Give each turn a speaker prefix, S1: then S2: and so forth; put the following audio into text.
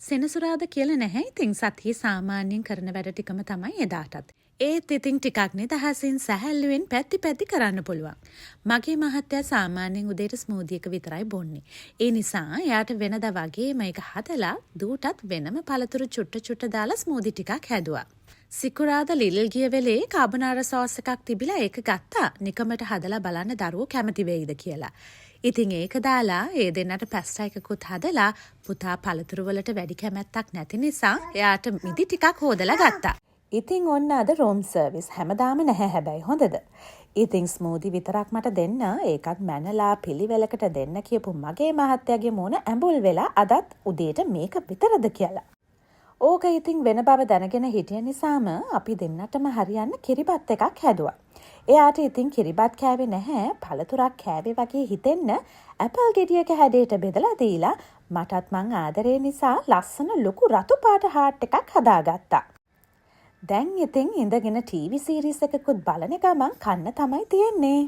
S1: සෙනසුරාද කියලා නැහැ. ඉතින් සතියේ සාමාන්‍යයෙන් කරන වැඩ ටිකම තමයි එදාටත්. ඒත් ඉතින් ටිකක් නිදහසින් සැහැල්ලුවෙන් පැත්ති කරන්න පුළුවන්. මගේ මහත්තයා සාමාන්‍යයෙන් උදේට ස්මූදි එක විතරයි බොන්නේ. ඒ නිසා එයාට වෙනදා වගේ මේක හදලා දූටත් වෙනම පළතුරු චුට්ට දාලා ස්මූදි ටිකක් හැදුවා. සිකුරාදා ලිලිල් ගිය වෙලේ කාබනාරා සෝස් එකක් තිබිලා ඒක ගත්තා. නිකමට හදලා බලන්න දරුවෝ කැමති වෙයිද කියලා. ඉතින් ඒක දාලා ඒ දෙන්නට පැස්ටා එකකුත් හදලා පුතා පළතුරු වලට වැඩි කැමැත්තක් නැති නිසා එයාට මිදි ටිකක් හොදලා ගත්තා. ඉතින් ඔන්න අද රූම් සර්විස් හැමදාම නැහැ හැබැයි හොඳද? ඉතින් ස්මූදි විතරක් මට දෙන්න ඒකත් මැනලා පිළිවෙලකට දෙන්න කියපු මගේ මහත්තයාගේ මූණ ඇඹුල් වෙලා අදත් උදේට මේක විතරද කියලා. ඕක ඉතින් වෙන බව දැනගෙන හිටිය නිසාම අපි දෙන්නටම හරියන්න කිරිබත් එකක් හැදුවා. එයාට ඉතින් කිරිබත් කෑවේ නැහැ පළතුරක් කෑවේ වගේ හිතෙන්න ඇපල් ගෙඩියක හැඩයට බෙදලා දීලා මටත් මං ආදරේ නිසා ලස්සන ලොකු රතු පාට හාට් එකක් හදාගත්තා. දැන් ඉතින් ඉඳගෙන ටීවී සීරීස් එකකුත් බලන ගමන් කන්න තමයි තියෙන්නේ.